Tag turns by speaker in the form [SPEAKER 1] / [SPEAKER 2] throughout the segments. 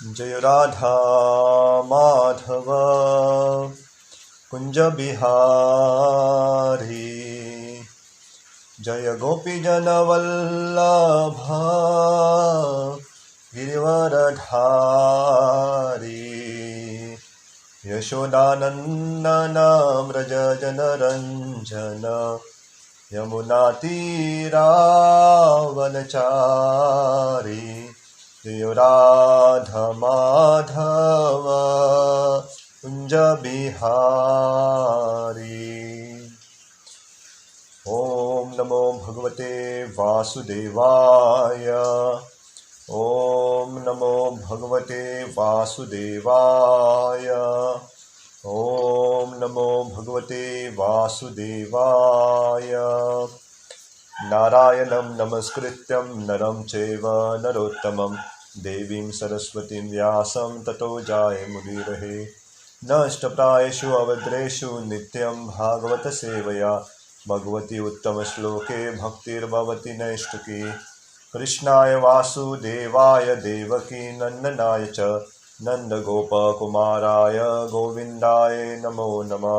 [SPEAKER 1] जय राधा माधव कुंज बिहारी। जय गोपी जन वल्लभ गिरिवरधारी। यशोदानंदन व्रज जनरंजन यमुना तीरावनचारी। जय राधा माधव कुंज बिहारी। ओम नमो भगवते वासुदेवाय। ओम नमो भगवते वासुदेवाय। ओम नमो भगवते वासुदेवाय। नारायणं नमस्कृत्यं नरं चैव नरोत्तमं देवीं सरस्वतीं व्यासं ततो जयमुदीरये। नष्टप्रायेषु अभद्रेषु नित्यं भागवत सेवया भगवती उत्तमश्लोके भक्तिर्भवति नैष्ठिकी। कृष्णाय वासुदेवाय देवकी नन्दनाय च नन्दगोपकुमाराय गोविन्दाय नमो नमः।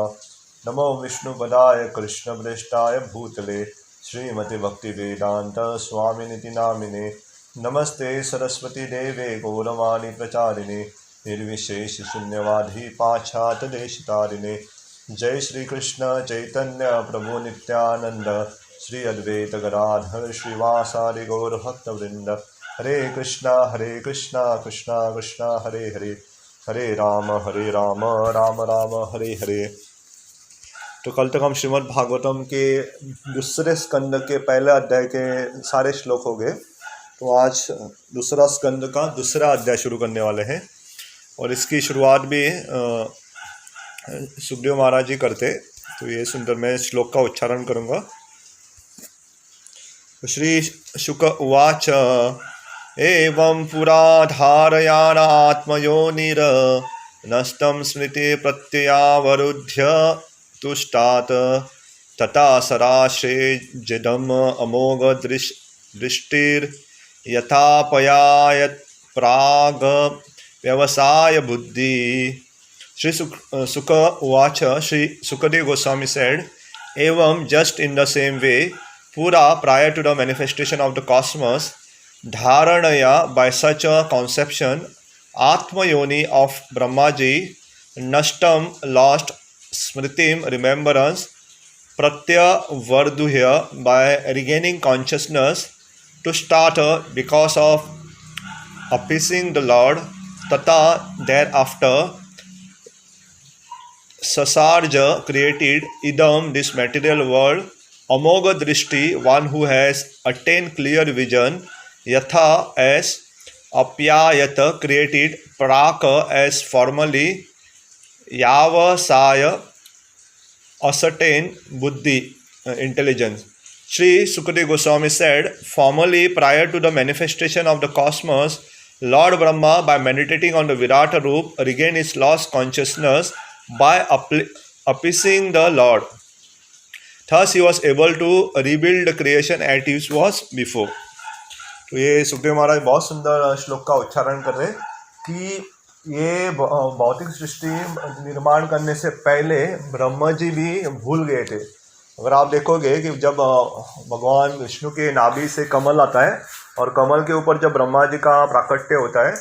[SPEAKER 1] नमो विष्णुपदाय कृष्णप्रेष्ठाय भूतले श्रीमति भक्तिवेदांत स्वामिनिति नामिने। नमस्ते सरस्वती देवे गौरवाणी प्रचारिणे निर्विशेष शून्यवादी पाश्चात्य देशतारिणे। जय श्री कृष्ण चैतन्य प्रभु नित्यानंद श्री अद्वैत गदाधर श्रीवासादि गौर भक्तवृंद। हरे कृष्णा कृष्णा कृष्णा हरे हरे, हरे राम राम राम हरे हरे। तो कल तक हम श्रीमद् भागवतम के दूसरे स्कंद के पहले अध्याय के सारे श्लोक हो गए। तो आज दूसरा स्कंद का दूसरा अध्याय शुरू करने वाले हैं और इसकी शुरुआत भी सुखदेव महाराज जी करते। तो ये सुनकर मैं श्लोक का उच्चारण करूँगा। तो श्री शुक उवाच एवं पुरा धारयान आत्मयोनिर नष्टं स्मृति प्रत्ययावरुध्य तुष्टात् तथा सराशेजिदम् अमोघ दृष्टिर्यथापयायत् प्राग व्यवसाय बुद्धि। Sri Sukha Uvacha, Sri Sukadev Goswami said, Evam, just in the same way, Pura, prior to the manifestation of the cosmos, Dharanaya, by such a conception, Atma Yoni of Brahmaji, Nashtam, lost, Smritim, remembrance, Pratya Varduhya, by regaining consciousness, to start because of appeasing the Lord, Tata, thereafter, Sasarja created idam, this material world, Amoga Drishti, one who has attained clear vision, Yatha, as Apyayata created Praka, as formerly, Yavasaya, ascertain Buddhi, intelligence. Sri Sukadeva Goswami said, formerly, prior to the manifestation of the cosmos, Lord Brahma, by meditating on the Virata Roop, regained his lost consciousness by appeasing the Lord. Thus he was able to rebuild the creation as it was before. तो ये सुखदेव महाराज बहुत सुंदर श्लोक का उच्चारण कर रहे हैं कि ये भौतिक सृष्टि निर्माण करने से पहले ब्रह्मा जी भी भूल गए थे। अगर आप देखोगे कि जब भगवान विष्णु के नाभि से कमल आता है और कमल के ऊपर जब ब्रह्मा जी का प्राकट्य होता है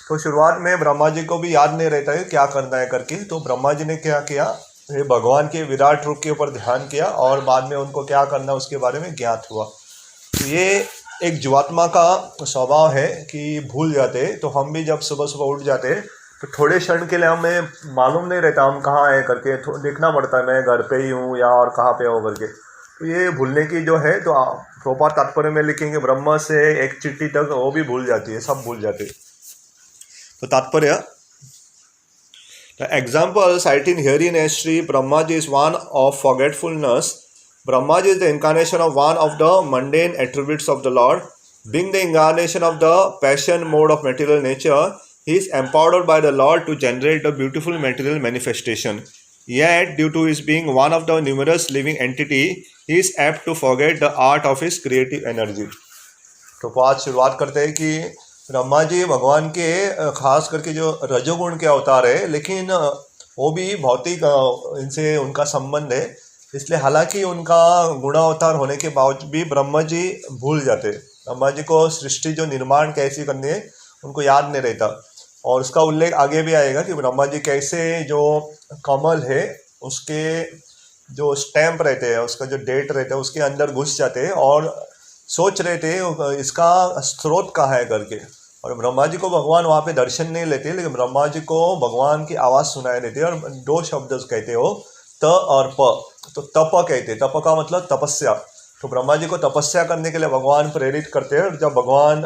[SPEAKER 1] तो शुरुआत में ब्रह्मा जी को भी याद नहीं रहता है क्या करना है करके। तो ब्रह्मा जी ने क्या किया, ये भगवान के विराट रूप के ऊपर ध्यान किया और बाद में उनको क्या करना उसके बारे में ज्ञात हुआ। तो ये एक जीवात्मा का स्वभाव है कि भूल जाते। तो हम भी जब सुबह सुबह उठ जाते तो थोड़े क्षण के लिए हमें मालूम नहीं रहता हम कहाँ हैं करके, देखना पड़ता है मैं घर पे ही हूँ या और कहाँ पे हो करके। तो ये भूलने की जो है तो प्रभुपाद तात्पर्य में लिखेंगे ब्रह्म से एक चिट्ठी तक वो भी भूल जाती है, सब भूल जाते। तो तात्पर्य, the example cited herein as Sri Brahmaji is one of forgetfulness. Brahmaji is the incarnation of one of the mundane attributes of the Lord. Being the incarnation of the passion mode of material nature, he is empowered by the Lord to generate a beautiful material manifestation. Yet, due to his being one of the numerous living entity, he is apt to forget the art of his creative energy. तो आज शुरुआत करते हैं कि ब्रह्मा जी भगवान के खास करके जो रजोगुण के अवतार है, लेकिन वो भी भौतिक इनसे उनका संबंध है। इसलिए हालांकि उनका गुणावतार होने के बावजूद भी ब्रह्मा जी भूल जाते। ब्रह्मा जी को सृष्टि जो निर्माण कैसी करनी है उनको याद नहीं रहता। और उसका उल्लेख आगे भी आएगा कि ब्रह्मा जी कैसे जो कमल है उसके जो स्टैम्प रहते हैं, उसका जो डेट रहता है उसके अंदर घुस जाते हैं और सोच रहे थे इसका स्रोत कहाँ है करके। और ब्रह्मा जी को भगवान वहाँ पे दर्शन नहीं लेते, लेकिन ब्रह्मा जी को भगवान की आवाज़ सुनाई देती है। और दो शब्द कहते हो, त और प। तो तप कहते हैं, तप का मतलब तपस्या। तो ब्रह्मा जी को तपस्या करने के लिए भगवान प्रेरित करते हैं। और जब भगवान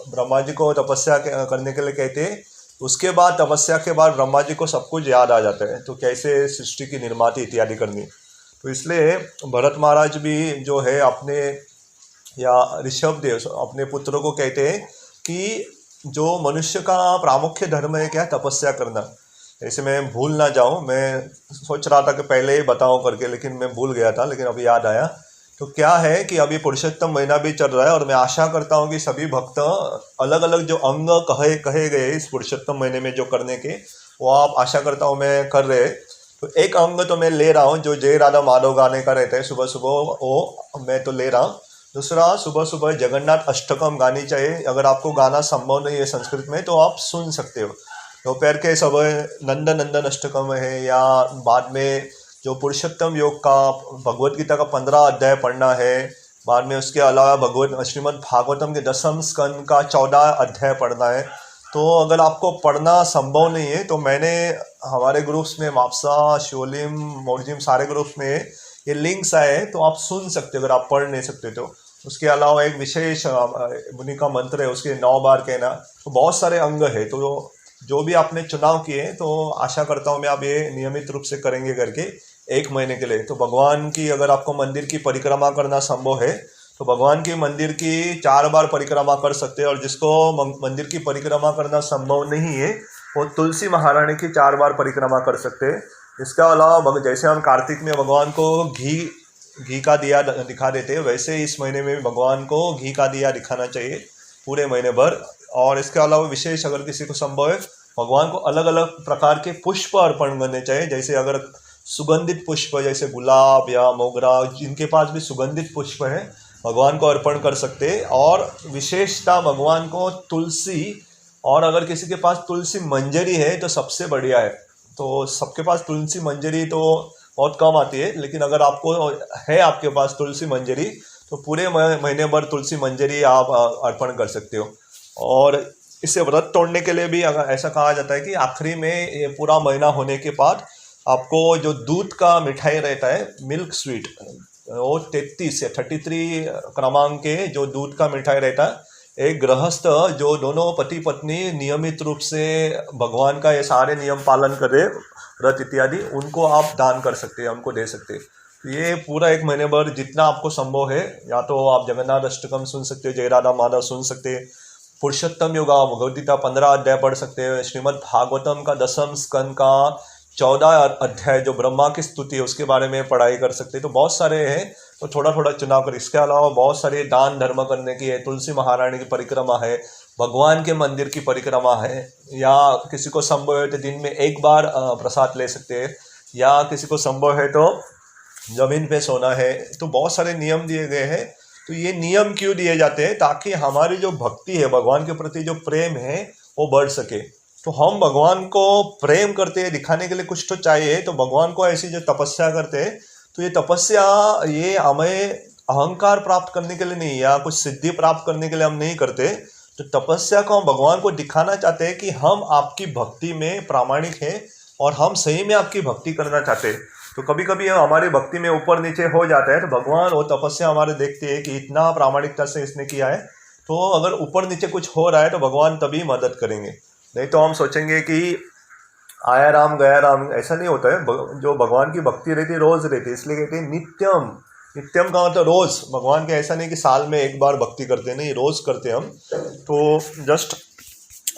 [SPEAKER 1] ब्रह्मा जी को तपस्या करने के लिए कहते हैं, उसके बाद तपस्या के बाद ब्रह्मा जी को सब कुछ याद आ जाता है, तो कैसे सृष्टि की निर्माती इत्यादि करनी। तो इसलिए भरत महाराज भी जो है अपने या ऋषभ देव अपने पुत्रों को कहते हैं कि जो मनुष्य का प्रामुख्य धर्म है क्या, तपस्या करना। ऐसे मैं भूल ना जाऊं, मैं सोच रहा था कि पहले ही बताऊं करके, लेकिन मैं भूल गया था, लेकिन अभी याद आया। तो क्या है कि अभी पुरुषोत्तम महीना भी चल रहा है और मैं आशा करता हूं कि सभी भक्त अलग अलग जो अंग कहे गए इस पुरुषोत्तम महीने में जो करने के, वो आप आशा करता हूँ मैं कर रहे। तो एक अंग तो मैं ले रहा हूँ जो जय राधा माधव गाने का रहता है सुबह सुबह, वो मैं तो ले रहा हूँ। दूसरा, सुबह सुबह जगन्नाथ अष्टकम गानी चाहिए। अगर आपको गाना संभव नहीं है संस्कृत में तो आप सुन सकते हो। दोपहर के समय नंदन नंदन अष्टकम है, या बाद में जो पुरुषोत्तम योग का भगवत गीता का 15 अध्याय पढ़ना है। बाद में उसके अलावा भगवत श्रीमद् भागवतम के 10वें स्कंद का 14 अध्याय पढ़ना है। तो अगर आपको पढ़ना संभव नहीं है तो मैंने हमारे ग्रुप्स में मापसा, शिवलिम, मोरजिम सारे ग्रुप्स में ये लिंक्स आए हैं, तो आप सुन सकते हो अगर आप पढ़ नहीं सकते तो। उसके अलावा एक विशेष मुनि का मंत्र है, उसके 9 बार कहना। तो बहुत सारे अंग है, तो जो भी आपने चुनाव किए तो आशा करता हूँ मैं आप ये नियमित रूप से करेंगे करके 1 महीने के लिए। तो भगवान की अगर आपको मंदिर की परिक्रमा करना संभव है तो भगवान की मंदिर की 4 बार परिक्रमा कर सकते हैं। और जिसको मंदिर की परिक्रमा करना संभव नहीं है वो तुलसी महारानी की 4 बार परिक्रमा कर सकते हैं। इसके अलावा जैसे हम कार्तिक में भगवान को घी का दिया दिखा देते हैं, वैसे इस महीने में भी भगवान को घी का दिया दिखाना चाहिए पूरे महीने भर। और इसके अलावा विशेष अगर किसी को संभव है, भगवान को अलग अलग प्रकार के पुष्प अर्पण करने चाहिए। जैसे अगर सुगंधित पुष्प जैसे गुलाब या मोगरा, जिनके पास भी सुगंधित पुष्प है भगवान को अर्पण कर सकते हैं। और विशेषता भगवान को तुलसी, और अगर किसी के पास तुलसी मंजरी है तो सबसे बढ़िया है। तो सबके पास तुलसी मंजरी तो बहुत कम आती है, लेकिन अगर आपको है आपके पास तुलसी मंजरी तो पूरे महीने भर तुलसी मंजरी आप अर्पण कर सकते हो। और इसे व्रत तोड़ने के लिए भी अगर ऐसा कहा जाता है कि आखिरी में ये पूरा महीना होने के बाद आपको जो दूध का मिठाई रहता है, मिल्क स्वीट, वो 33 या 33 क्रमांक के जो दूध का मिठाई रहता है, एक गृहस्थ जो दोनों पति पत्नी नियमित रूप से भगवान का ये सारे नियम पालन करे, व्रत इत्यादि, उनको आप दान कर सकते हैं, उनको दे सकते हैं। तो ये पूरा 1 महीने भर जितना आपको संभव है, या तो आप जगन्नाथ अष्टकम सुन सकते हो, जय राधा माधव सुन सकते हैं, पुरुषोत्तम योगा भगवद गीता 15 अध्याय पढ़ सकते हैं, श्रीमद् भागवतम का 10वें स्कंद का 14 अध्याय जो ब्रह्मा की स्तुति है उसके बारे में पढ़ाई कर सकते हैं। तो बहुत सारे हैं, तो थोड़ा थोड़ा चुनाव कर। इसके अलावा बहुत सारे दान धर्म करने की है, तुलसी महारानी की परिक्रमा है, भगवान के मंदिर की परिक्रमा है, या किसी को संभव है तो दिन में 1 बार प्रसाद ले सकते हैं, या किसी को संभव है तो जमीन पे सोना है। तो बहुत सारे नियम दिए गए हैं। तो ये नियम क्यों दिए जाते हैं? ताकि हमारी जो भक्ति है, भगवान के प्रति जो प्रेम है वो बढ़ सके। तो हम भगवान को प्रेम करते हैं दिखाने के लिए कुछ तो चाहिए। तो भगवान को ऐसी जो तपस्या करते हैं, तो ये तपस्या ये हमें अहंकार प्राप्त करने के लिए नहीं, या कुछ सिद्धि प्राप्त करने के लिए हम नहीं करते। तो तपस्या को हम भगवान को दिखाना चाहते हैं कि हम आपकी भक्ति में प्रामाणिक हैं और हम सही में आपकी भक्ति करना चाहते हैं। तो कभी कभी हमारी भक्ति में ऊपर नीचे हो जाता है, तो भगवान वो तपस्या हमारे देखते हैं कि इतना प्रामाणिकता से इसने किया है, तो अगर ऊपर नीचे कुछ हो रहा है तो भगवान तभी मदद करेंगे। नहीं तो हम सोचेंगे कि आया राम गया राम, ऐसा नहीं होता है। जो भगवान की भक्ति रहती है रोज रहती है, इसलिए कहते हैं नित्यम। नित्यम का मतलब रोज। भगवान के ऐसा नहीं कि साल में 1 बार भक्ति करते, नहीं, रोज करते हम। तो जस्ट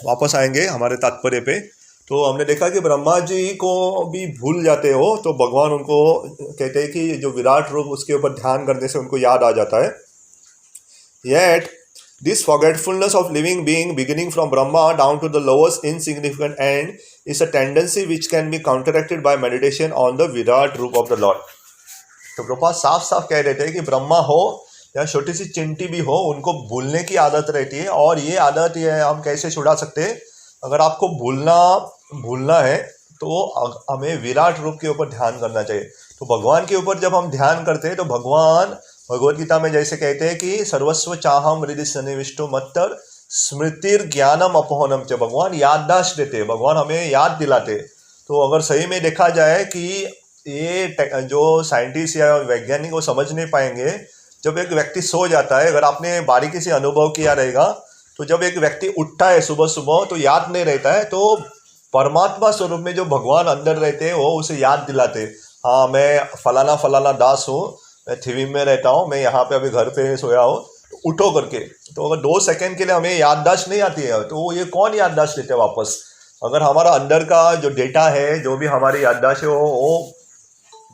[SPEAKER 1] वापस आएंगे हमारे तात्पर्य पे। तो हमने देखा कि ब्रह्मा जी को भी भूल जाते हो तो भगवान उनको कहते हैं कि जो विराट रूप उसके ऊपर ध्यान करने से उनको याद आ जाता है। Yet This forgetfulness of living being beginning from Brahma down to the lowest insignificant end is a tendency which can be counteracted by meditation on the Virat रूप of the Lord. तो प्रभुपाद साफ साफ कह रहे थे कि ब्रह्मा हो या छोटी सी चिंटी भी हो, उनको भूलने की आदत रहती है, और ये आदत ये हम कैसे छुड़ा सकते हैं? अगर आपको भूलना है तो हमें विराट रूप के ऊपर ध्यान करना चाहिए। तो भगवान के ऊपर जब हम ध्यान करते हैं तो भगवान भगवद गीता में जैसे कहते हैं कि सर्वस्व चाहम हृदय सन्निविष्टो मत्तर स्मृतिर ज्ञानम अपहनम च, भगवान याददाश्त देते हैं, भगवान हमें याद दिलाते। तो अगर सही में देखा जाए कि ये जो साइंटिस्ट या वैज्ञानिक वो समझ नहीं पाएंगे, जब एक व्यक्ति सो जाता है, अगर आपने बारीकी से अनुभव किया रहेगा, तो जब एक व्यक्ति उठता है सुबह सुबह तो याद नहीं रहता है, तो परमात्मा स्वरूप में जो भगवान अंदर रहते हैं वो उसे याद दिलाते, हाँ मैं फलाना फलाना दास हूँ, मैं थिवीम में रहता हूँ, मैं यहाँ पे अभी घर पे सोया हूँ, तो उठो करके। तो अगर 2 सेकंड के लिए हमें याददाश्त नहीं आती है तो ये कौन याददाश्त लेते हैं वापस? अगर हमारा अंदर का जो डेटा है, जो भी हमारी याददाश्त है वो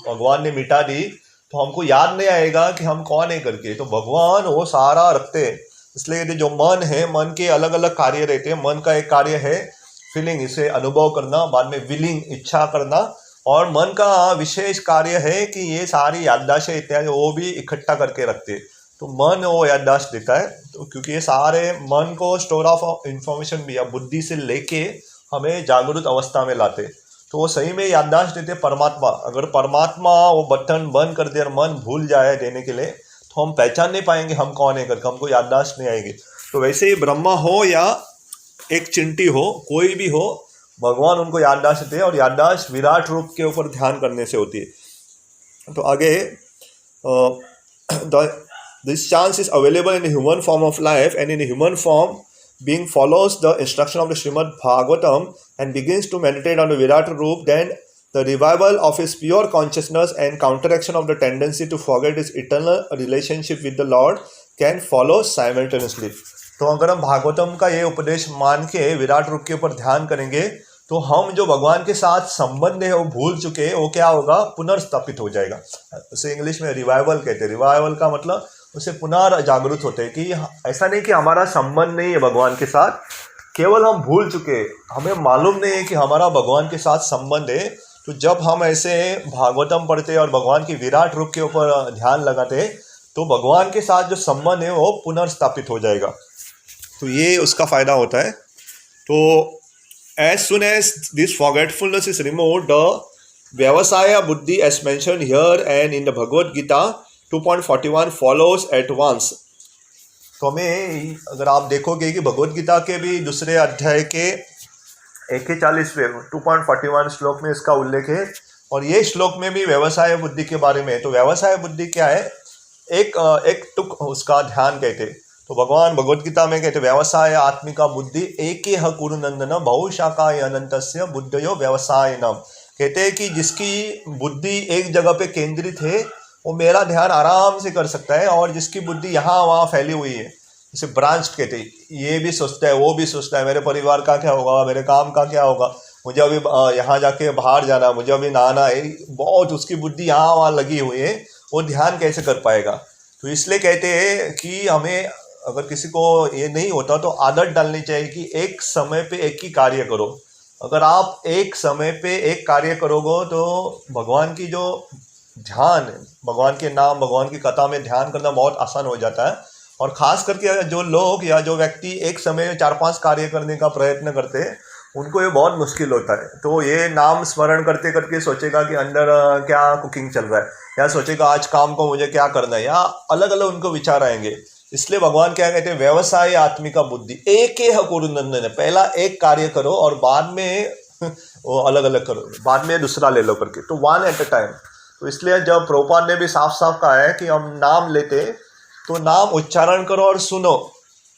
[SPEAKER 1] भगवान ने मिटा दी, तो हमको याद नहीं आएगा कि हम कौन है करके। तो भगवान वो सारा रखते हैं। इसलिए जो मन है, मन के अलग अलग कार्य रहते हैं। मन का एक कार्य है फीलिंग, इसे अनुभव करना, बाद में विलिंग, इच्छा करना, और मन का विशेष कार्य है कि ये सारी याददाश्तें इत्यादि वो भी इकट्ठा करके रखते हैं। तो मन वो याददाश्त देता है, तो क्योंकि ये सारे मन को स्टोर ऑफ इंफॉर्मेशन भी या बुद्धि से लेके हमें जागरूक अवस्था में लाते, तो वो सही में याददाश्त देते परमात्मा। अगर परमात्मा वो बटन बंद कर दे और मन भूल जाए देने के लिए, तो हम पहचान नहीं पाएंगे हम कौन है करके, हमको याददाश्त नहीं आएगी। तो वैसे ही ब्रह्मा हो या एक चिंटी हो, कोई भी हो, भगवान उनको याददाश्त देते हैं, और याददाश्त विराट रूप के ऊपर ध्यान करने से होती है। तो आगे this chance is available in human form of life, and in human form being follows the instruction of the Srimad Bhagavatam and begins to meditate on the Virat Roop, then the revival of his pure consciousness and counteraction of the tendency to forget his eternal relationship with the Lord can follow simultaneously. तो अगर हम भागवतम का ये उपदेश मान के विराट रूप के ऊपर ध्यान करेंगे, तो हम जो भगवान के साथ संबंध है वो भूल चुके, वो क्या होगा? पुनर्स्थापित हो जाएगा। उसे इंग्लिश में रिवाइवल कहते हैं। रिवाइवल का मतलब उसे पुनः जागरूक होते हैं कि ऐसा नहीं कि हमारा संबंध नहीं है भगवान के साथ, केवल हम भूल चुके, हमें मालूम नहीं है कि हमारा भगवान के साथ संबंध है। तो जब हम ऐसे भागवतम पढ़ते और भगवान की विराट रूप के ऊपर ध्यान लगाते, तो भगवान के साथ जो संबंध है वो पुनर्स्थापित हो जाएगा। तो ये उसका फ़ायदा होता है। तो as soon as this forgetfulness is removed, the Vyavasaya Buddhi as mentioned here and in the Bhagavad Gita 2.41 follows at once. तो हमें अगर आप देखोगे कि भगवद गीता के भी दूसरे अध्याय के 41वें 2.41 श्लोक में इसका उल्लेख है, और ये श्लोक में भी व्यवसाय बुद्धि के बारे में है। तो व्यवसाय बुद्धि क्या है? एक टुक उसका ध्यान कहते। तो भगवान भगवद गीता में कहते व्यवसाय आत्मिका बुद्धि एके ह कुरुनंदन बहुशाखाय अनंतस्य बुद्धयो व्यवसाय नाम। कहते हैं कि जिसकी बुद्धि एक जगह पे केंद्रित है वो मेरा ध्यान आराम से कर सकता है, और जिसकी बुद्धि यहाँ वहाँ फैली हुई है, जैसे ब्रांच कहते हैं, ये भी सोचता है वो भी सोचता है, मेरे परिवार का क्या होगा, मेरे काम का क्या होगा, मुझे अभी यहाँ जाके बाहर जाना, मुझे अभी नहाना है, बहुत उसकी बुद्धि यहाँ वहाँ लगी हुई है, वो ध्यान कैसे कर पाएगा? तो इसलिए कहते हैं कि हमें अगर किसी को ये नहीं होता तो आदत डालनी चाहिए कि एक समय पे एक ही कार्य करो। अगर आप एक समय पे एक कार्य करोगे तो भगवान की जो ध्यान, भगवान के नाम, भगवान की कथा में ध्यान करना बहुत आसान हो जाता है। और ख़ास करके जो लोग या जो व्यक्ति एक समय में 4-5 कार्य करने का प्रयत्न करते हैं, उनको ये बहुत मुश्किल होता है। तो ये नाम स्मरण करते करके सोचेगा कि अंदर क्या कुकिंग चल रहा है, या सोचेगा आज काम को मुझे क्या करना है, या अलग अलग उनको विचार आएंगे। इसलिए भगवान क्या कहते हैं? व्यवसाय आत्मिका बुद्धि एकेह कुरुनंदन, पहला एक कार्य करो और बाद में वो अलग अलग करो, बाद में दूसरा ले लो करके, तो 1 at a टाइम। तो इसलिए जब प्रभुपाद ने भी साफ साफ कहा है कि हम नाम लेते तो नाम उच्चारण करो और सुनो,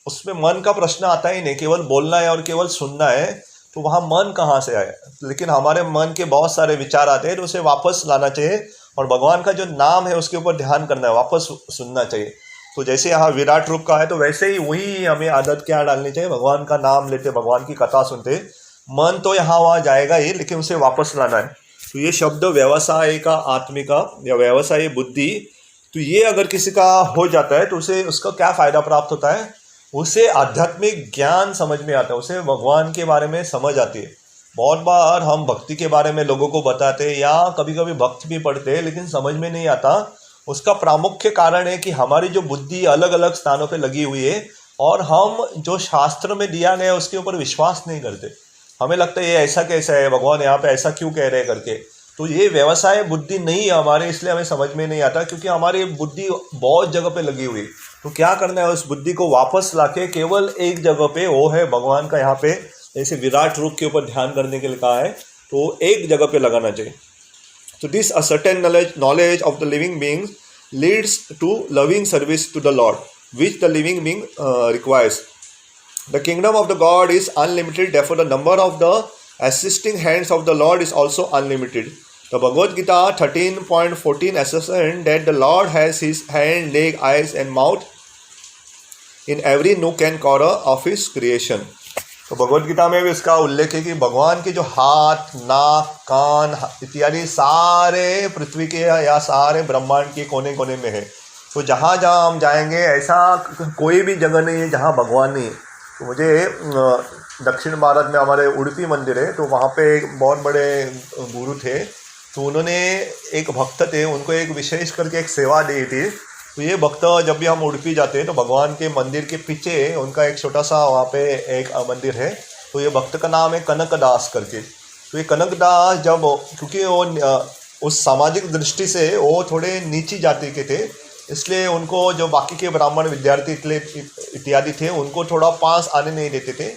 [SPEAKER 1] उसमें मन का प्रश्न आता ही नहीं, केवल बोलना है और केवल सुनना है, तो वहाँ मन कहाँ से आए? लेकिन हमारे मन के बहुत सारे विचार आते हैं, तो उसे वापस लाना चाहिए, और भगवान का जो नाम है उसके ऊपर ध्यान करना है, वापस सुनना चाहिए। तो जैसे यहाँ विराट रूप का है, तो वैसे ही वही हमें आदत क्या डालनी चाहिए? भगवान का नाम लेते, भगवान की कथा सुनते, मन तो यहाँ वहाँ जाएगा ही, लेकिन उसे वापस लाना है। तो ये शब्द व्यवसाय का आत्मिका या व्यवसाय बुद्धि, तो ये अगर किसी का हो जाता है तो उसे उसका क्या फ़ायदा प्राप्त होता है? उसे आध्यात्मिक ज्ञान समझ में आता है, उसे भगवान के बारे में समझ आती है। बहुत बार हम भक्ति के बारे में लोगों को बताते या कभी कभी भक्त भी पढ़ते हैं, लेकिन समझ में नहीं आता। उसका प्रामुख्य कारण है कि हमारी जो बुद्धि अलग अलग स्थानों पे लगी हुई है और हम जो शास्त्र में दिया गया उसके ऊपर विश्वास नहीं करते। हमें लगता है ये ऐसा कैसा है, भगवान यहाँ पे ऐसा क्यों कह रहे हैं करके। तो ये व्यवसाय बुद्धि नहीं है हमारे, इसलिए हमें समझ में नहीं आता, क्योंकि हमारी बुद्धि बहुत जगह पे लगी हुई। तो क्या करना है, उस बुद्धि को वापस लाके केवल एक जगह पे, वो है भगवान का। यहाँ पे जैसे विराट रूप के ऊपर ध्यान करने के लिए कहा है, तो एक जगह पे लगाना चाहिए। तो this a certain knowledge of the living beings leads to loving service to the Lord, which the living being requires. The kingdom of the God is unlimited, therefore the number of the assisting hands of the Lord is also unlimited. The Bhagavad Gita 13.14 asserts that the Lord has his hand, leg, eyes and mouth in every nook and corner of his creation. तो भगवद गीता में भी इसका उल्लेख है कि भगवान के जो हाथ, नाक, कान इत्यादि सारे पृथ्वी के या सारे ब्रह्मांड के कोने कोने में है। तो जहाँ जहाँ हम जाएंगे ऐसा कोई भी जगह नहीं है जहाँ भगवान नहीं है। तो मुझे दक्षिण भारत में हमारे उडुपी मंदिर है, तो वहाँ पे एक बहुत बड़े गुरु थे। तो उन्होंने, एक भक्त थे, उनको एक विशेष करके एक सेवा दी थी। तो ये भक्त जब भी हम उडुपी जाते हैं तो भगवान के मंदिर के पीछे उनका एक छोटा सा वहाँ पे एक मंदिर है। तो ये भक्त का नाम है कनकदास करके। तो ये कनकदास जब, क्योंकि वो उस सामाजिक दृष्टि से वो थोड़े नीची जाति के थे, इसलिए उनको जो बाकी के ब्राह्मण विद्यार्थी इत्यादि थे उनको थोड़ा पास आने नहीं देते थे।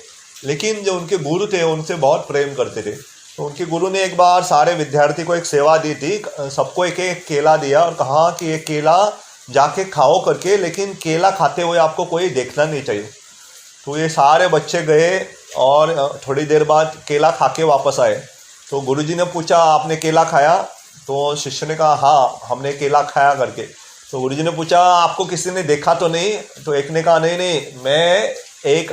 [SPEAKER 1] लेकिन जो उनके गुरु थे उनसे बहुत प्रेम करते थे। तो उनके गुरु ने एक बार सारे विद्यार्थी को एक सेवा दी थी, सबको एक एक केला दिया और कहा कि ये केला जाके खाओ करके, लेकिन केला खाते हुए आपको कोई देखना नहीं चाहिए। तो ये सारे बच्चे गए और थोड़ी देर बाद केला खा के वापस आए। तो गुरुजी ने पूछा, आपने केला खाया? तो शिष्य ने कहा, हाँ हमने केला खाया करके। तो गुरुजी ने पूछा, आपको किसी ने देखा तो नहीं? तो एक ने कहा, नहीं नहीं, मैं एक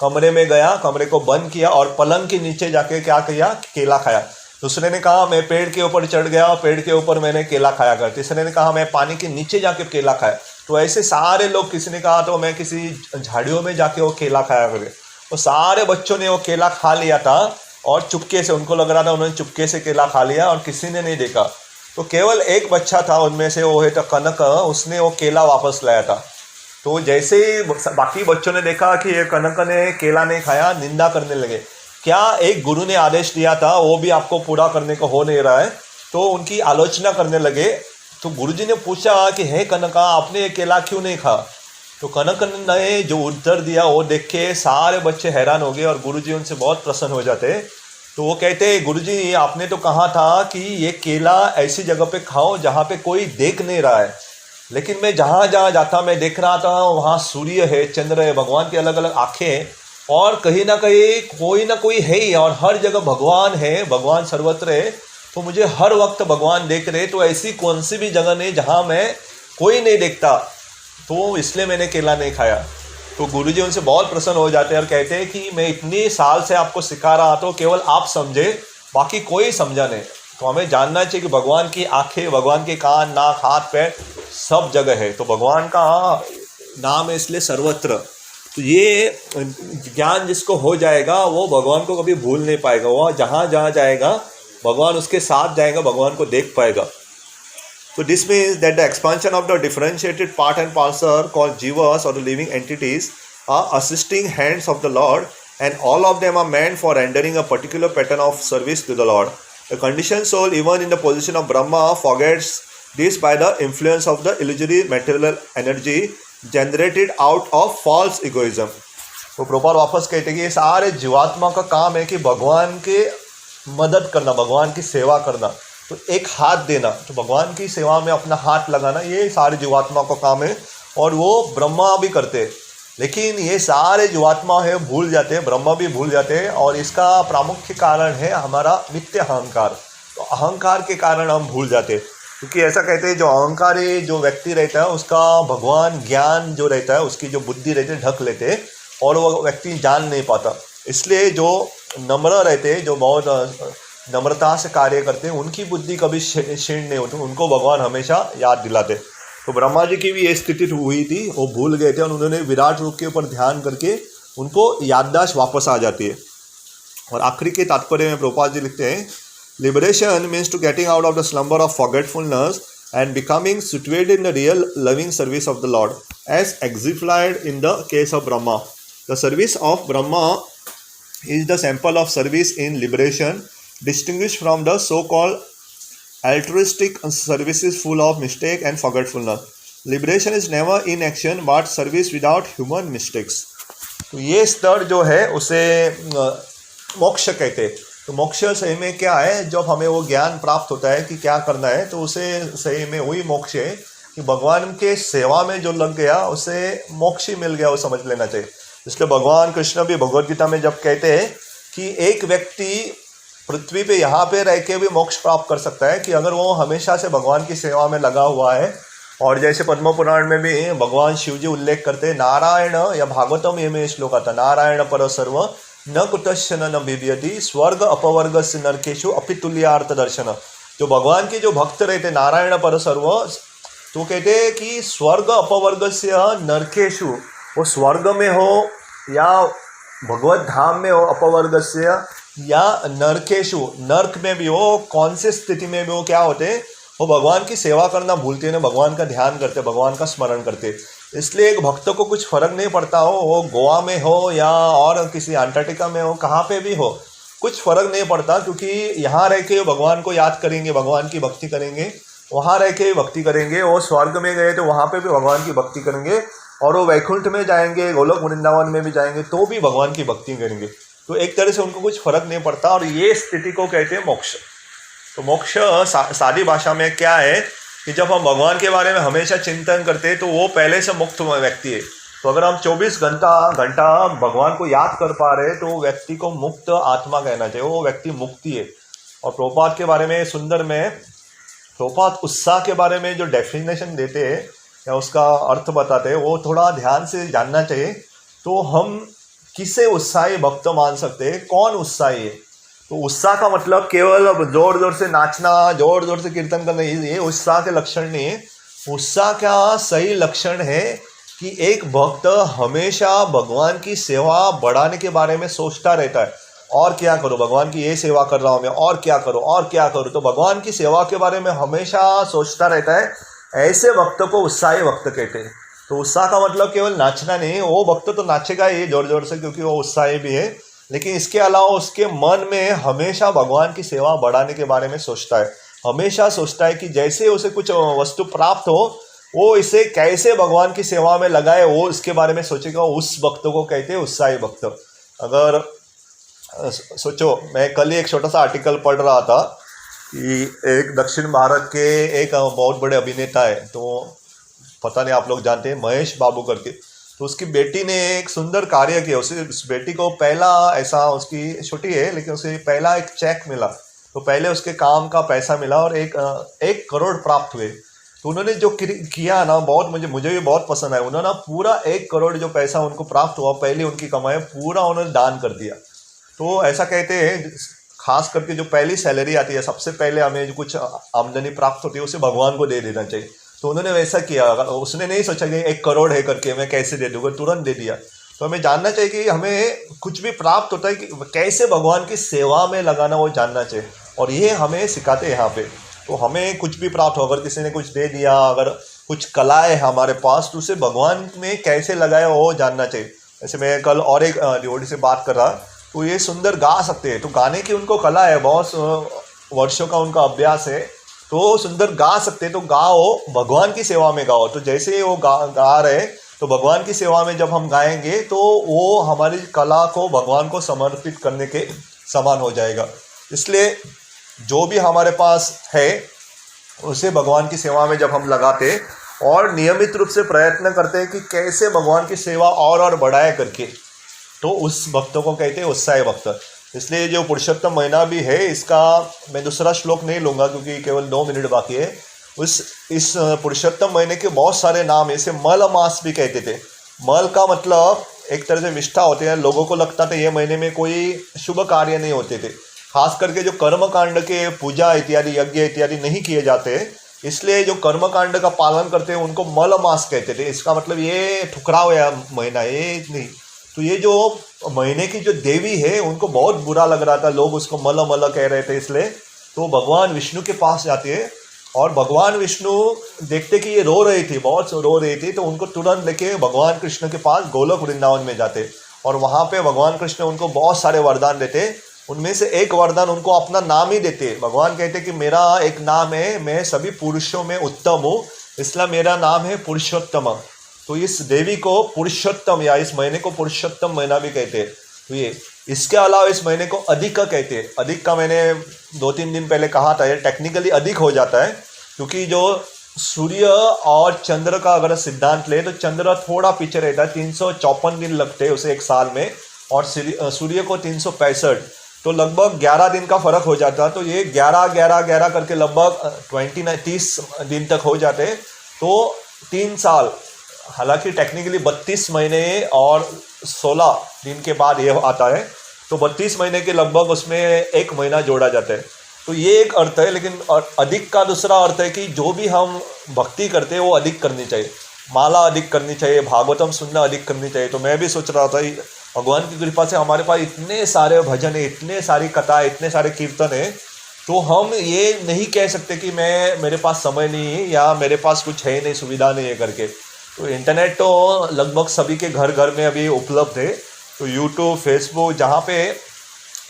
[SPEAKER 1] कमरे में गया, कमरे को बंद किया और पलंग के नीचे जाके क्या किया, केला खाया। दूसरे ने कहा, मैं पेड़ के ऊपर चढ़ गया और पेड़ के ऊपर मैंने केला खाया कर। तीसरे ने कहा, मैं पानी के नीचे जाके केला खाया। तो ऐसे सारे लोग, किसी ने कहा तो मैं किसी झाड़ियों में जाके वो केला खाया करके। तो सारे बच्चों ने वो केला खा लिया था और चुपके से, उनको लग रहा था उन्होंने चुपके से केला खा लिया और किसी ने नहीं देखा। तो केवल एक बच्चा था उनमें से, वो है तो कनक, उसने वो केला वापस लाया था। तो जैसे ही बाकी बच्चों ने देखा कि ये कनक ने केला नहीं खाया, निंदा करने लगे। क्या एक गुरु ने आदेश दिया था वो भी आपको पूरा करने को हो नहीं रहा है? तो उनकी आलोचना करने लगे। तो गुरुजी ने पूछा कि हे कनका, आपने ये केला क्यों नहीं खा? तो कनक ने जो उत्तर दिया वो देख के सारे बच्चे हैरान हो गए और गुरुजी उनसे बहुत प्रसन्न हो जाते। तो वो कहते, गुरुजी आपने तो कहा था कि ये केला ऐसी जगह पे खाओ जहाँ पे कोई देख नहीं रहा है, लेकिन मैं जहाँ जहाँ जाता मैं देख रहा था वहाँ सूर्य है, चंद्र है, भगवान की अलग अलग आँखें हैं और कहीं ना कहीं कोई ना कोई है ही, और हर जगह भगवान है, भगवान सर्वत्र है। तो मुझे हर वक्त भगवान देख रहे। तो ऐसी कौन सी भी जगह नहीं जहाँ मैं कोई नहीं देखता, तो इसलिए मैंने केला नहीं खाया। तो गुरुजी उनसे बहुत प्रसन्न हो जाते हैं और कहते हैं कि मैं इतनी साल से आपको सिखा रहा तो केवल आप समझे, बाकी कोई समझा नहीं। तो हमें जानना चाहिए कि भगवान की आंखें, भगवान के कान, नाक, हाथ, पैर सब जगह है। तो भगवान का नाम है इसलिए सर्वत्र। तो ये ज्ञान जिसको हो जाएगा वो भगवान को कभी भूल नहीं पाएगा। वो जहाँ जहाँ जाएगा भगवान उसके साथ जाएगा, भगवान को देख पाएगा। So this means that the expansion of the differentiated part and parcel called jivas or the living entities are assisting hands of the Lord, and all of them are meant for rendering a particular pattern of service to the Lord. The conditioned soul, even in the position of Brahma, forgets this by the influence of the illusory material energy generated out of false egoism. तो प्रभुपाद वापस कहते हैं कि ये सारे जीवात्मा का काम है कि भगवान के मदद करना, भगवान की सेवा करना। तो एक हाथ देना, तो भगवान की सेवा में अपना हाथ लगाना, ये सारे जीवात्मा का काम है। और वो ब्रह्मा भी करते हैं, लेकिन ये सारे जीवात्मा है भूल जाते हैं, ब्रह्मा भी भूल जाते हैं। और इसका प्रामुख्य कारण है हमारा नित्य अहंकार। तो अहंकार के कारण हम भूल जाते हैं, क्योंकि ऐसा कहते हैं जो अहंकारी जो व्यक्ति रहता है उसका भगवान ज्ञान जो रहता है, उसकी जो बुद्धि रहती है ढक लेते हैं और वो व्यक्ति जान नहीं पाता। इसलिए जो नम्र रहते हैं, जो बहुत नम्रता से कार्य करते हैं, उनकी बुद्धि कभी क्षीण नहीं होती, उनको भगवान हमेशा याद दिलाते। तो ब्रह्मा जी की भी ये स्थिति हुई थी, वो भूल गए थे और उन्होंने विराट रूप के ऊपर ध्यान करके उनको याददाश्त वापस आ जाती है। और आखिरी के तात्पर्य में प्रभुपाद जी लिखते हैं, liberation means to getting out of the slumber of forgetfulness and becoming situated in the real loving service of the Lord, as exemplified in the case of Brahma. The service of Brahma is the sample of service in liberation, distinguished from the so-called altruistic services full of mistake and forgetfulness. Liberation is never in action, but service without human mistakes. तो ये स्तर जो है उसे मोक्ष कहते हैं। तो मोक्ष सही में क्या है, जब हमें वो ज्ञान प्राप्त होता है कि क्या करना है, तो उसे सही में वही मोक्ष है कि भगवान के सेवा में जो लग गया उसे मोक्ष ही मिल गया, वो समझ लेना चाहिए। इसलिए भगवान कृष्ण भी भगवद गीता में जब कहते हैं कि एक व्यक्ति पृथ्वी पे यहाँ पे रह के भी मोक्ष प्राप्त कर सकता है कि अगर वो हमेशा से भगवान की सेवा में लगा हुआ है। और जैसे पद्म पुराण में भी भगवान शिव जी उल्लेख करते हैं, नारायण या भागवतम ये में श्लोक आता, नारायण पर सर्व न कुतश्चन न बिभ्यति स्वर्ग अपवर्ग से नरकेशु अपितुल्यार्थ दर्शन। जो भगवान के जो भक्त रहते नारायण पर सर्व, तो कहते हैं कि स्वर्ग अपवर्ग से नरकेशु, वो स्वर्ग में हो या भगवत धाम में हो, अपवर्ग से या नरकेशु, नर्क में भी हो, कौन से स्थिति में भी हो, क्या होते हैं, वो भगवान की सेवा करना भूलते हैं, भगवान का ध्यान करते, भगवान का स्मरण करते। इसलिए एक भक्त को कुछ फर्क नहीं पड़ता हो वो गोवा में हो या और किसी अंटार्कटिका में हो, कहाँ पे भी हो, कुछ फर्क नहीं पड़ता, क्योंकि यहाँ रह के भगवान को याद करेंगे, भगवान की भक्ति करेंगे, वहाँ रह के भक्ति करेंगे। वो स्वर्ग में गए तो वहाँ पे भी भगवान की भक्ति करेंगे, और वो वैकुंठ में जाएंगे, गोलोक वृंदावन में भी जाएंगे तो भी भगवान की भक्ति करेंगे। तो एक तरह से उनको कुछ फर्क नहीं पड़ता, और ये स्थिति को कहते हैं मोक्ष। तो मोक्ष सादी भाषा में क्या है कि जब हम भगवान के बारे में हमेशा चिंतन करते हैं तो वो पहले से मुक्त व्यक्ति है। तो अगर हम 24 घंटा भगवान को याद कर पा रहे हैं तो वो व्यक्ति को मुक्त आत्मा कहना चाहिए, वो व्यक्ति मुक्ति है। और प्रभुपाद के बारे में सुंदर में प्रभुपाद उत्साह के बारे में जो डेफिनेशन देते हैं या उसका अर्थ बताते हैं, वो थोड़ा ध्यान से जानना चाहिए। तो हम किसे उत्साही भक्त मान सकते हैं, कौन उत्साही है? तो उत्साह का मतलब केवल जोर जोर से नाचना, जोर जोर से कीर्तन करना, ये उत्साह के लक्षण नहीं है। उत्साह का सही लक्षण है कि एक भक्त हमेशा भगवान की सेवा बढ़ाने के बारे में सोचता रहता है, और क्या करो, भगवान की ये सेवा कर रहा हूँ मैं, और क्या करो और क्या करो। तो भगवान की सेवा के बारे में हमेशा सोचता रहता है, ऐसे भक्त को उत्साही भक्त कहते हैं। तो उत्साह का मतलब केवल नाचना नहीं, वो भक्त तो नाचेगा ही जोर जोर से क्योंकि वो उत्साही भी है, लेकिन इसके अलावा उसके मन में हमेशा भगवान की सेवा बढ़ाने के बारे में सोचता है। हमेशा सोचता है कि जैसे उसे कुछ वस्तु प्राप्त हो, वो इसे कैसे भगवान की सेवा में लगाए, वो इसके बारे में सोचेगा। उस भक्त को कहते हैं उत्साही भक्त। अगर सोचो, मैं कल ही एक छोटा सा आर्टिकल पढ़ रहा था कि एक दक्षिण भारत के एक बहुत बड़े अभिनेता है, तो पता नहीं आप लोग जानते हैं, महेश बाबू करके। तो उसकी बेटी ने एक सुंदर कार्य किया। उस बेटी को पहला ऐसा, उसकी छोटी है लेकिन उसे पहला एक चेक मिला, तो पहले उसके काम का पैसा मिला और 1 करोड़ प्राप्त हुए। तो उन्होंने जो किया ना, बहुत मुझे भी बहुत पसंद आया। उन्होंने पूरा 1 करोड़ जो पैसा उनको प्राप्त हुआ, पहले उनकी कमाई, पूरा उन्होंने दान कर दिया। तो ऐसा कहते हैं, खास करके जो पहली सैलरी आती है, सबसे पहले हमें जो कुछ आमदनी प्राप्त होती है उसे भगवान को दे देना चाहिए। तो उन्होंने वैसा किया। उसने नहीं सोचा कि 1 करोड़ है करके मैं कैसे दे दूँगा, तुरंत दे दिया। तो हमें जानना चाहिए कि हमें कुछ भी प्राप्त होता है कि कैसे भगवान की सेवा में लगाना, वो जानना चाहिए। और ये हमें सिखाते हैं यहाँ पे। तो हमें कुछ भी प्राप्त हो, अगर किसी ने कुछ दे दिया, अगर कुछ कला है हमारे पास, तो उसे भगवान में कैसे लगाया वो जानना चाहिए। जैसे मैं कल और एक डिवोटी से बात कर रहा, तो ये सुंदर गा सकते हैं, तो गाने की उनको कला है, बहुत वर्षों का उनका अभ्यास है, तो सुंदर गा सकते हैं। तो गाओ, भगवान की सेवा में गाओ। तो जैसे वो गा रहे, तो भगवान की सेवा में जब हम गाएंगे तो वो हमारी कला को भगवान को समर्पित करने के समान हो जाएगा। इसलिए जो भी हमारे पास है उसे भगवान की सेवा में जब हम लगाते और नियमित रूप से प्रयत्न करते हैं कि कैसे भगवान की सेवा और बढ़ाए करके, तो उस भक्तों को कहते हैं उत्साही भक्त। इसलिए जो पुरुषोत्तम महीना भी है, इसका मैं दूसरा श्लोक नहीं लूँगा क्योंकि केवल 2 मिनट बाकी है। इस पुरुषोत्तम महीने के बहुत सारे नाम, इसे मल मास भी कहते थे। मल का मतलब एक तरह से विष्ठा होते हैं। लोगों को लगता था ये महीने में कोई शुभ कार्य नहीं होते थे, खास करके जो कर्म कांड के पूजा इत्यादि, यज्ञ इत्यादि नहीं किए जाते, इसलिए जो कर्मकांड का पालन करते हैं उनको मल मास कहते थे। इसका मतलब ये ठुकराव या महीना ये नहीं। तो ये जो महीने की जो देवी है उनको बहुत बुरा लग रहा था, लोग उसको मल मल कह रहे थे, इसलिए तो भगवान विष्णु के पास जाते हैं और भगवान विष्णु देखते कि ये रो रही थी, बहुत रो रही थी, तो उनको तुरंत लेके भगवान कृष्ण के पास गोलोक वृंदावन में जाते और वहाँ पे भगवान कृष्ण उनको बहुत सारे वरदान देते। उनमें से एक वरदान उनको अपना नाम ही देते। भगवान कहते कि मेरा एक नाम है, मैं सभी पुरुषों में उत्तम हूँ, इसलिए मेरा नाम है पुरुषोत्तम। तो इस देवी को पुरुषोत्तम या इस महीने को पुरुषोत्तम महीना भी कहते हैं। तो ये इसके अलावा इस महीने को अधिक कहते हैं। अधिक का मैंने 2-3 दिन पहले कहा था, ये टेक्निकली अधिक हो जाता है क्योंकि जो सूर्य और चंद्र का अगर सिद्धांत ले तो चंद्र थोड़ा पीछे रहता है, 354 दिन लगते हैं उसे एक साल में, और सूर्य को 365, तो लगभग 11 दिन का फर्क हो जाता है। तो ये 11-11-11 करके लगभग 30 दिन तक हो जाते हैं, तो 3 साल। हालांकि टेक्निकली 32 महीने और 16 दिन के बाद ये आता है, तो 32 महीने के लगभग उसमें एक महीना जोड़ा जाता है। तो ये एक अर्थ है। लेकिन अधिक का दूसरा अर्थ है कि जो भी हम भक्ति करते हैं वो अधिक करनी चाहिए, माला अधिक करनी चाहिए, भागवतम सुनना अधिक करनी चाहिए। तो मैं भी सोच रहा था भगवान की कृपा से हमारे पास इतने सारे भजन है, इतने सारी कथा है, इतने सारे कीर्तन है, तो हम ये नहीं कह सकते कि मेरे पास समय नहीं है या मेरे पास कुछ है नहीं, सुविधा नहीं है करके। तो इंटरनेट तो लगभग सभी के घर घर में अभी उपलब्ध है। तो यूट्यूब, फेसबुक, जहाँ पे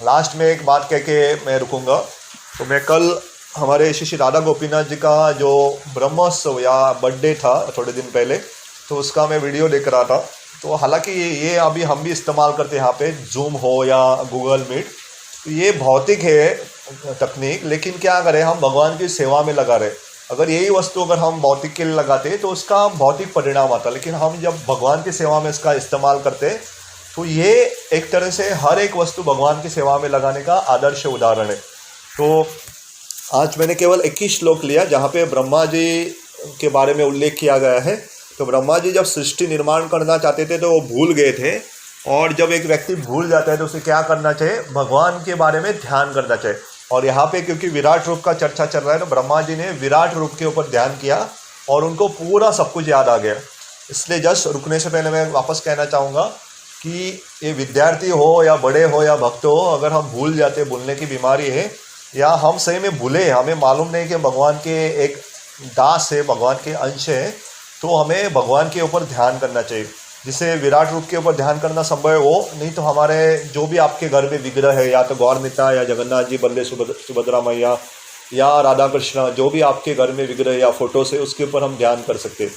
[SPEAKER 1] लास्ट में एक बात कह के मैं रुकूंगा। तो मैं कल हमारे श्री राधा गोपीनाथ जी का जो ब्रह्मोत्सव या बर्थडे था थोड़े दिन पहले, तो उसका मैं वीडियो देख रहा था। तो हालांकि ये अभी हम भी इस्तेमाल करते हैं यहाँ पे, जूम हो या गूगल मीट, तो ये भौतिक है तकनीक, लेकिन क्या करें, हम भगवान की सेवा में लगा रहे। अगर यही वस्तु अगर हम भौतिक के लिए लगाते तो उसका भौतिक परिणाम आता, लेकिन हम जब भगवान की सेवा में इसका इस्तेमाल करते तो ये एक तरह से हर एक वस्तु भगवान की सेवा में लगाने का आदर्श उदाहरण है। तो आज मैंने केवल 21 श्लोक लिया जहाँ पे ब्रह्मा जी के बारे में उल्लेख किया गया है। तो ब्रह्मा जी जब सृष्टि निर्माण करना चाहते थे तो वो भूल गए थे, और जब एक व्यक्ति भूल जाता है तो उसे क्या करना चाहिए, भगवान के बारे में ध्यान करना चाहिए। और यहाँ पे क्योंकि विराट रूप का चर्चा चल रहा है, तो ब्रह्मा जी ने विराट रूप के ऊपर ध्यान किया और उनको पूरा सब कुछ याद आ गया। इसलिए जस्ट रुकने से पहले मैं वापस कहना चाहूँगा कि ये विद्यार्थी हो या बड़े हो या भक्त हो, अगर हम भूल जाते, भूलने की बीमारी है, या हम सही में भूले, हमें मालूम नहीं कि भगवान के एक दास है, भगवान के अंश है, तो हमें भगवान के ऊपर ध्यान करना चाहिए। जिसे विराट रूप के ऊपर ध्यान करना संभव है वो, नहीं तो हमारे जो भी आपके घर में विग्रह है, या तो गौरमिता या जगन्नाथ जी, बल्ले सुभद्रा मैया या राधा कृष्ण, जो भी आपके घर में विग्रह या फोटो से, उसके ऊपर हम ध्यान कर सकते हैं।